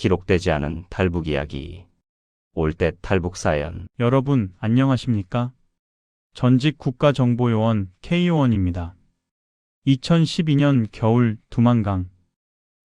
기록되지 않은 탈북 이야기. 올댓 탈북 사연. 여러분, 안녕하십니까? 전직 국가정보요원 K요원입니다. 2012년 겨울 두만강.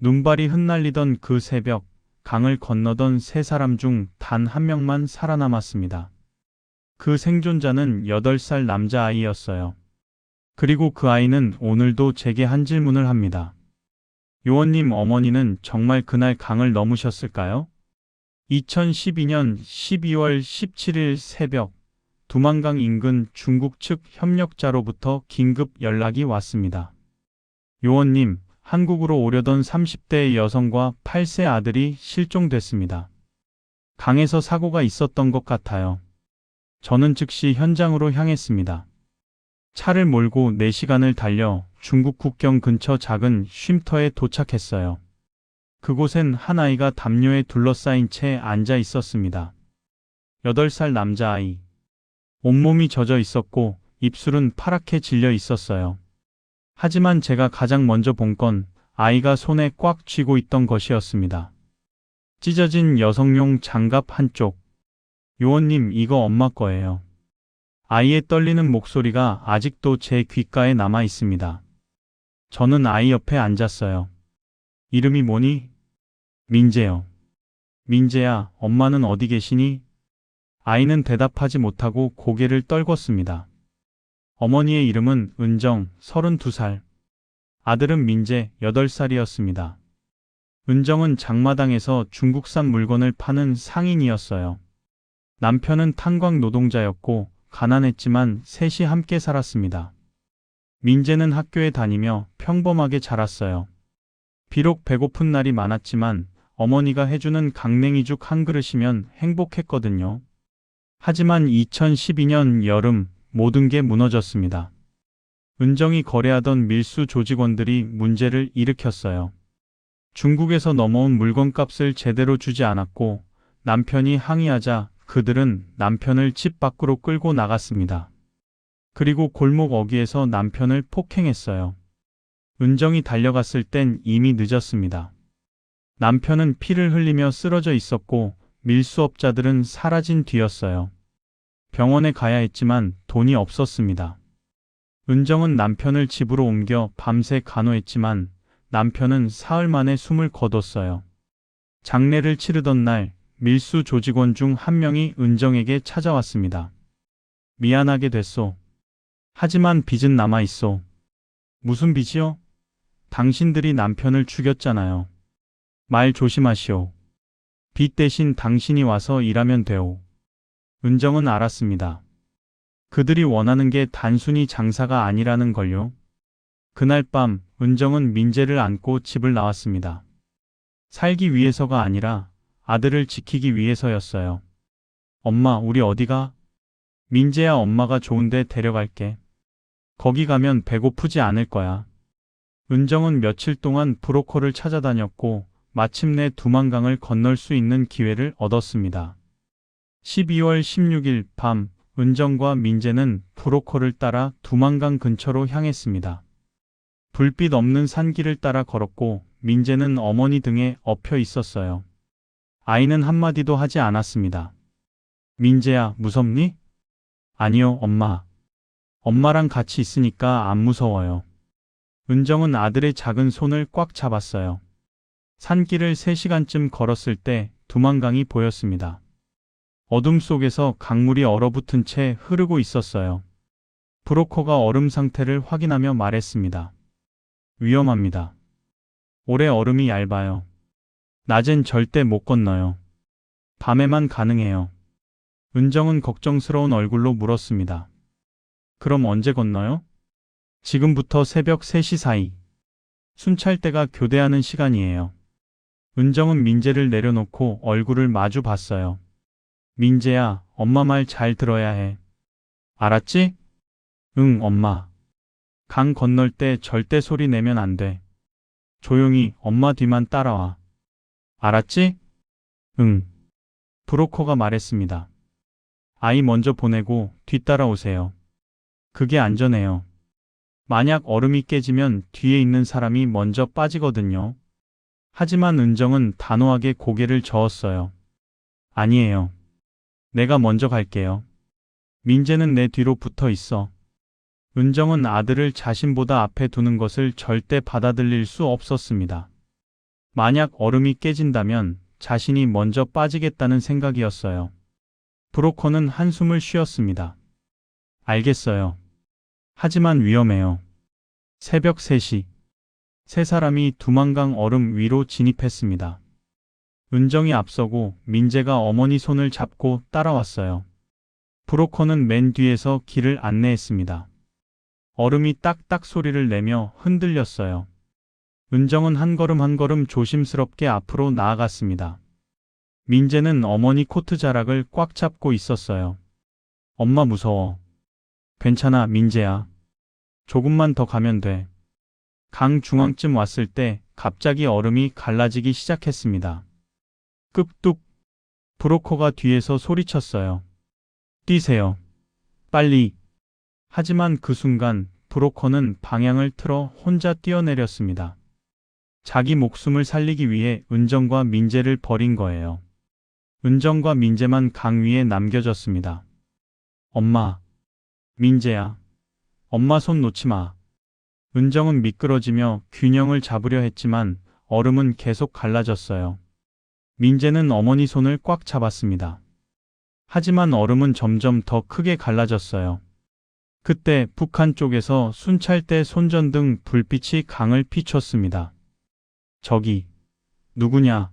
눈발이 흩날리던 그 새벽, 강을 건너던 세 사람 중 단 한 명만 살아남았습니다. 그 생존자는 8살 남자아이였어요. 그리고 그 아이는 오늘도 제게 한 질문을 합니다. 요원님, 어머니는 정말 그날 강을 넘으셨을까요? 2012년 12월 17일 새벽, 두만강 인근 중국 측 협력자로부터 긴급 연락이 왔습니다. 요원님, 한국으로 오려던 30대 여성과 8세 아들이 실종됐습니다. 강에서 사고가 있었던 것 같아요. 저는 즉시 현장으로 향했습니다. 차를 몰고 4시간을 달려 중국 국경 근처 작은 쉼터에 도착했어요. 그곳엔 한 아이가 담요에 둘러싸인 채 앉아 있었습니다. 8살 남자아이. 온몸이 젖어 있었고 입술은 파랗게 질려 있었어요. 하지만 제가 가장 먼저 본 건 아이가 손에 꽉 쥐고 있던 것이었습니다. 찢어진 여성용 장갑 한쪽. 요원님, 이거 엄마 거예요. 아이의 떨리는 목소리가 아직도 제 귓가에 남아 있습니다. 저는 아이 옆에 앉았어요. 이름이 뭐니? 민재요. 민재야, 엄마는 어디 계시니? 아이는 대답하지 못하고 고개를 떨궜습니다. 어머니의 이름은 은정, 32살. 아들은 민재, 8살이었습니다. 은정은 장마당에서 중국산 물건을 파는 상인이었어요. 남편은 탄광 노동자였고 가난했지만 셋이 함께 살았습니다. 민재는 학교에 다니며 평범하게 자랐어요. 비록 배고픈 날이 많았지만 어머니가 해주는 강냉이죽 한 그릇이면 행복했거든요. 하지만 2012년 여름 모든 게 무너졌습니다. 은정이 거래하던 밀수 조직원들이 문제를 일으켰어요. 중국에서 넘어온 물건값을 제대로 주지 않았고 남편이 항의하자 그들은 남편을 집 밖으로 끌고 나갔습니다. 그리고 골목 어귀에서 남편을 폭행했어요. 은정이 달려갔을 땐 이미 늦었습니다. 남편은 피를 흘리며 쓰러져 있었고 밀수업자들은 사라진 뒤였어요. 병원에 가야 했지만 돈이 없었습니다. 은정은 남편을 집으로 옮겨 밤새 간호했지만 남편은 사흘 만에 숨을 거뒀어요. 장례를 치르던 날 밀수 조직원 중 한 명이 은정에게 찾아왔습니다. 미안하게 됐소. 하지만 빚은 남아있소. 무슨 빚이요? 당신들이 남편을 죽였잖아요. 말 조심하시오. 빚 대신 당신이 와서 일하면 돼오. 은정은 알았습니다. 그들이 원하는 게 단순히 장사가 아니라는 걸요. 그날 밤 은정은 민재를 안고 집을 나왔습니다. 살기 위해서가 아니라 아들을 지키기 위해서였어요. 엄마, 우리 어디가? 민재야, 엄마가 좋은데 데려갈게. 거기 가면 배고프지 않을 거야. 은정은 며칠 동안 브로커를 찾아다녔고 마침내 두만강을 건널 수 있는 기회를 얻었습니다. 12월 16일 밤 은정과 민재는 브로커를 따라 두만강 근처로 향했습니다. 불빛 없는 산길을 따라 걸었고 민재는 어머니 등에 엎여 있었어요. 아이는 한마디도 하지 않았습니다. 민재야, 무섭니? 아니요, 엄마. 엄마랑 같이 있으니까 안 무서워요. 은정은 아들의 작은 손을 꽉 잡았어요. 산길을 3시간쯤 걸었을 때 두만강이 보였습니다. 어둠 속에서 강물이 얼어붙은 채 흐르고 있었어요. 브로커가 얼음 상태를 확인하며 말했습니다. 위험합니다. 올해 얼음이 얇아요. 낮엔 절대 못 건너요. 밤에만 가능해요. 은정은 걱정스러운 얼굴로 물었습니다. 그럼 언제 건너요? 지금부터 새벽 3시 사이. 순찰대가 교대하는 시간이에요. 은정은 민재를 내려놓고 얼굴을 마주 봤어요. 민재야, 엄마 말 잘 들어야 해. 알았지? 응, 엄마. 강 건널 때 절대 소리 내면 안 돼. 조용히 엄마 뒤만 따라와. 알았지? 응. 브로커가 말했습니다. 아이 먼저 보내고 뒤따라오세요. 그게 안전해요. 만약 얼음이 깨지면 뒤에 있는 사람이 먼저 빠지거든요. 하지만 은정은 단호하게 고개를 저었어요. 아니에요. 내가 먼저 갈게요. 민재는 내 뒤로 붙어 있어. 은정은 아들을 자신보다 앞에 두는 것을 절대 받아들일 수 없었습니다. 만약 얼음이 깨진다면 자신이 먼저 빠지겠다는 생각이었어요. 브로커는 한숨을 쉬었습니다. 알겠어요. 하지만 위험해요. 새벽 3시. 세 사람이 두만강 얼음 위로 진입했습니다. 은정이 앞서고 민재가 어머니 손을 잡고 따라왔어요. 브로커는 맨 뒤에서 길을 안내했습니다. 얼음이 딱딱 소리를 내며 흔들렸어요. 은정은 한 걸음 한 걸음 조심스럽게 앞으로 나아갔습니다. 민재는 어머니 코트 자락을 꽉 잡고 있었어요. 엄마 무서워. 괜찮아, 민재야. 조금만 더 가면 돼. 강 중앙쯤 왔을 때 갑자기 얼음이 갈라지기 시작했습니다. 끄뚝. 브로커가 뒤에서 소리쳤어요. 뛰세요. 빨리. 하지만 그 순간 브로커는 방향을 틀어 혼자 뛰어내렸습니다. 자기 목숨을 살리기 위해 은정과 민재를 버린 거예요. 은정과 민재만 강 위에 남겨졌습니다. 엄마. 민재야. 엄마 손 놓지 마. 은정은 미끄러지며 균형을 잡으려 했지만 얼음은 계속 갈라졌어요. 민재는 어머니 손을 꽉 잡았습니다. 하지만 얼음은 점점 더 크게 갈라졌어요. 그때 북한 쪽에서 순찰대 손전등 불빛이 강을 비췄습니다. 저기, 누구냐?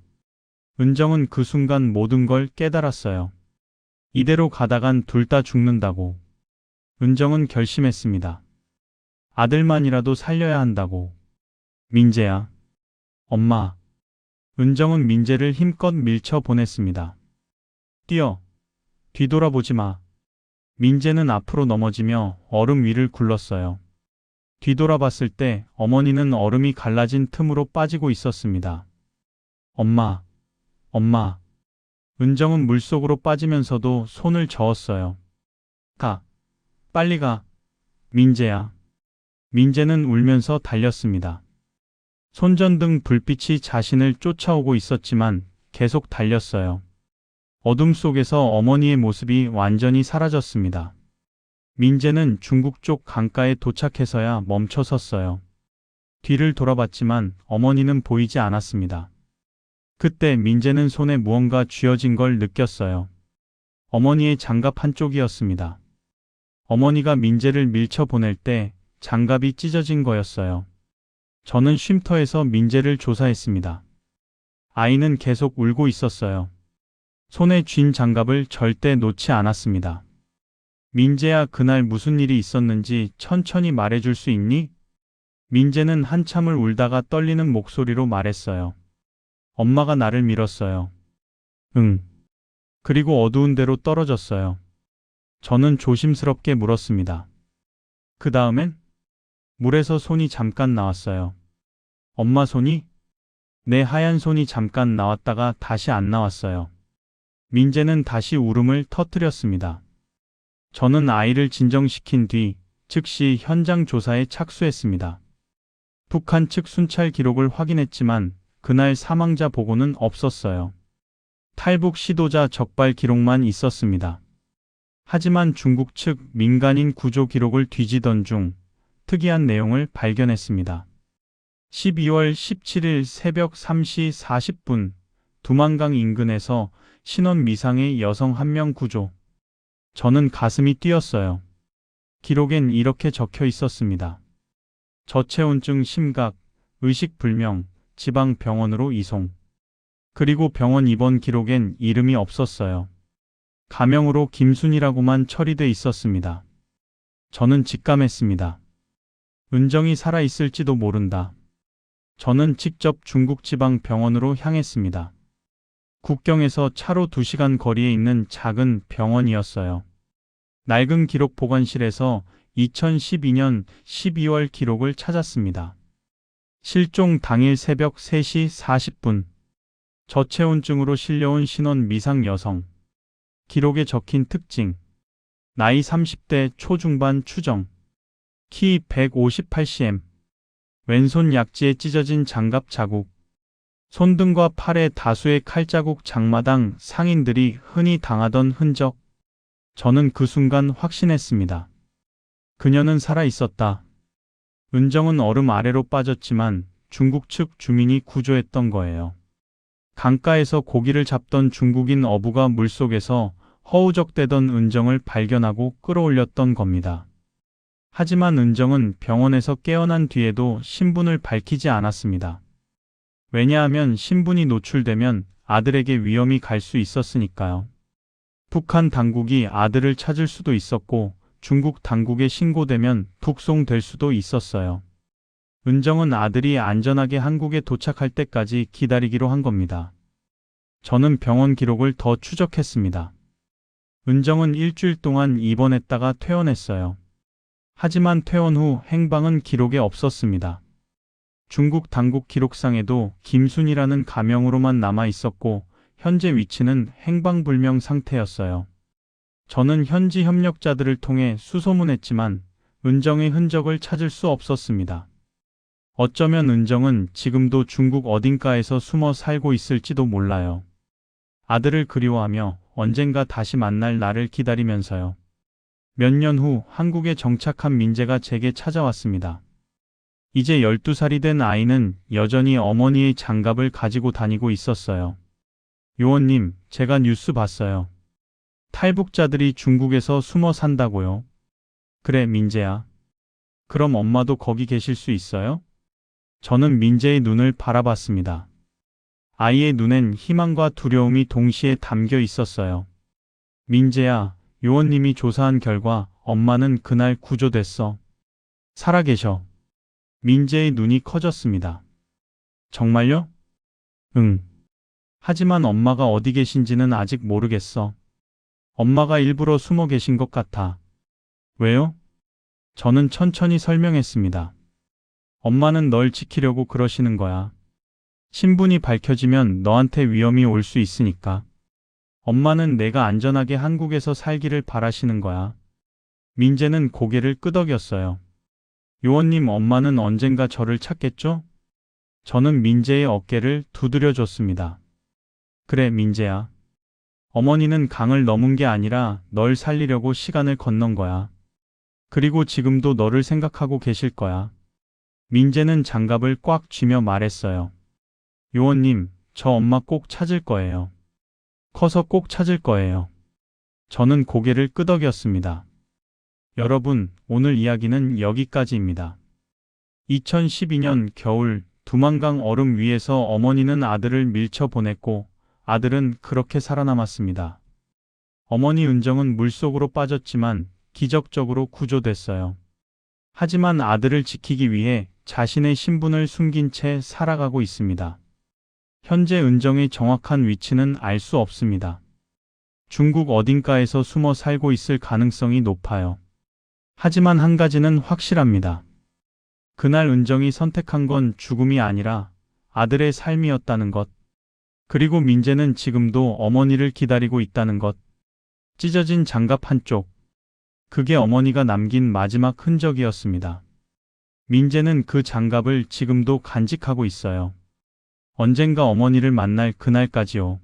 은정은 그 순간 모든 걸 깨달았어요. 이대로 가다간 둘 다 죽는다고. 은정은 결심했습니다. 아들만이라도 살려야 한다고. 민재야. 엄마. 은정은 민재를 힘껏 밀쳐 보냈습니다. 뛰어. 뒤돌아보지 마. 민재는 앞으로 넘어지며 얼음 위를 굴렀어요. 뒤돌아봤을 때 어머니는 얼음이 갈라진 틈으로 빠지고 있었습니다. 엄마. 엄마. 은정은 물속으로 빠지면서도 손을 저었어요. 가. 빨리 가. 민재야. 민재는 울면서 달렸습니다. 손전등 불빛이 자신을 쫓아오고 있었지만 계속 달렸어요. 어둠 속에서 어머니의 모습이 완전히 사라졌습니다. 민재는 중국 쪽 강가에 도착해서야 멈춰 섰어요. 뒤를 돌아봤지만 어머니는 보이지 않았습니다. 그때 민재는 손에 무언가 쥐어진 걸 느꼈어요. 어머니의 장갑 한쪽이었습니다. 어머니가 민재를 밀쳐보낼 때 장갑이 찢어진 거였어요. 저는 쉼터에서 민재를 조사했습니다. 아이는 계속 울고 있었어요. 손에 쥔 장갑을 절대 놓지 않았습니다. 민재야, 그날 무슨 일이 있었는지 천천히 말해줄 수 있니? 민재는 한참을 울다가 떨리는 목소리로 말했어요. 엄마가 나를 밀었어요. 응. 그리고 어두운 데로 떨어졌어요. 저는 조심스럽게 물었습니다. 그 다음엔? 물에서 손이 잠깐 나왔어요. 엄마 손이? 내 하얀 손이 잠깐 나왔다가 다시 안 나왔어요. 민재는 다시 울음을 터뜨렸습니다. 저는 아이를 진정시킨 뒤 즉시 현장 조사에 착수했습니다. 북한 측 순찰 기록을 확인했지만 그날 사망자 보고는 없었어요. 탈북 시도자 적발 기록만 있었습니다. 하지만 중국 측 민간인 구조 기록을 뒤지던 중 특이한 내용을 발견했습니다. 12월 17일 새벽 3시 40분 두만강 인근에서 신원 미상의 여성 1명 구조. 저는 가슴이 뛰었어요. 기록엔 이렇게 적혀 있었습니다. 저체온증 심각, 의식불명, 지방병원으로 이송. 그리고 병원 입원 기록엔 이름이 없었어요. 가명으로 김순이라고만 처리돼 있었습니다. 저는 직감했습니다. 은정이 살아있을지도 모른다. 저는 직접 중국 지방병원으로 향했습니다. 국경에서 차로 2시간 거리에 있는 작은 병원이었어요. 낡은 기록 보관실에서 2012년 12월 기록을 찾았습니다. 실종 당일 새벽 3시 40분. 저체온증으로 실려온 신원 미상 여성. 기록에 적힌 특징. 나이 30대 초중반 추정. 키 158cm. 왼손 약지에 찢어진 장갑 자국. 손등과 팔에 다수의 칼자국, 장마당, 상인들이 흔히 당하던 흔적. 저는 그 순간 확신했습니다. 그녀는 살아 있었다. 은정은 얼음 아래로 빠졌지만 중국 측 주민이 구조했던 거예요. 강가에서 고기를 잡던 중국인 어부가 물속에서 허우적대던 은정을 발견하고 끌어올렸던 겁니다. 하지만 은정은 병원에서 깨어난 뒤에도 신분을 밝히지 않았습니다. 왜냐하면 신분이 노출되면 아들에게 위험이 갈 수 있었으니까요. 북한 당국이 아들을 찾을 수도 있었고 중국 당국에 신고되면 북송될 수도 있었어요. 은정은 아들이 안전하게 한국에 도착할 때까지 기다리기로 한 겁니다. 저는 병원 기록을 더 추적했습니다. 은정은 일주일 동안 입원했다가 퇴원했어요. 하지만 퇴원 후 행방은 기록에 없었습니다. 중국 당국 기록상에도 김순이라는 가명으로만 남아 있었고 현재 위치는 행방불명 상태였어요. 저는 현지 협력자들을 통해 수소문했지만 은정의 흔적을 찾을 수 없었습니다. 어쩌면 은정은 지금도 중국 어딘가에서 숨어 살고 있을지도 몰라요. 아들을 그리워하며 언젠가 다시 만날 날을 기다리면서요. 몇 년 후 한국에 정착한 민재가 제게 찾아왔습니다. 이제 12살이 된 아이는 여전히 어머니의 장갑을 가지고 다니고 있었어요. 요원님, 제가 뉴스 봤어요. 탈북자들이 중국에서 숨어 산다고요. 그래, 민재야. 그럼 엄마도 거기 계실 수 있어요? 저는 민재의 눈을 바라봤습니다. 아이의 눈엔 희망과 두려움이 동시에 담겨 있었어요. 민재야, 요원님이 조사한 결과 엄마는 그날 구조됐어. 살아계셔. 민재의 눈이 커졌습니다. 정말요? 응. 하지만 엄마가 어디 계신지는 아직 모르겠어. 엄마가 일부러 숨어 계신 것 같아. 왜요? 저는 천천히 설명했습니다. 엄마는 널 지키려고 그러시는 거야. 신분이 밝혀지면 너한테 위험이 올 수 있으니까. 엄마는 내가 안전하게 한국에서 살기를 바라시는 거야. 민재는 고개를 끄덕였어요. 요원님, 엄마는 언젠가 저를 찾겠죠? 저는 민재의 어깨를 두드려 줬습니다. 그래, 민재야. 어머니는 강을 넘은 게 아니라 널 살리려고 시간을 건넌 거야. 그리고 지금도 너를 생각하고 계실 거야. 민재는 장갑을 꽉 쥐며 말했어요. 요원님, 저 엄마 꼭 찾을 거예요. 커서 꼭 찾을 거예요. 저는 고개를 끄덕였습니다. 여러분, 오늘 이야기는 여기까지입니다. 2012년 겨울 두만강 얼음 위에서 어머니는 아들을 밀쳐 보냈고 아들은 그렇게 살아남았습니다. 어머니 은정은 물속으로 빠졌지만 기적적으로 구조됐어요. 하지만 아들을 지키기 위해 자신의 신분을 숨긴 채 살아가고 있습니다. 현재 은정의 정확한 위치는 알 수 없습니다. 중국 어딘가에서 숨어 살고 있을 가능성이 높아요. 하지만 한 가지는 확실합니다. 그날 은정이 선택한 건 죽음이 아니라 아들의 삶이었다는 것. 그리고 민재는 지금도 어머니를 기다리고 있다는 것. 찢어진 장갑 한쪽. 그게 어머니가 남긴 마지막 흔적이었습니다. 민재는 그 장갑을 지금도 간직하고 있어요. 언젠가 어머니를 만날 그날까지요.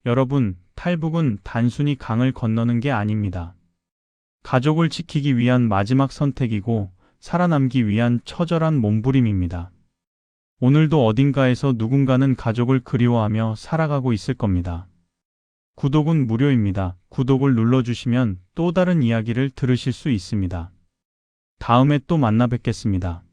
여러분, 탈북은 단순히 강을 건너는 게 아닙니다. 가족을 지키기 위한 마지막 선택이고 살아남기 위한 처절한 몸부림입니다. 오늘도 어딘가에서 누군가는 가족을 그리워하며 살아가고 있을 겁니다. 구독은 무료입니다. 구독을 눌러주시면 또 다른 이야기를 들으실 수 있습니다. 다음에 또 만나 뵙겠습니다.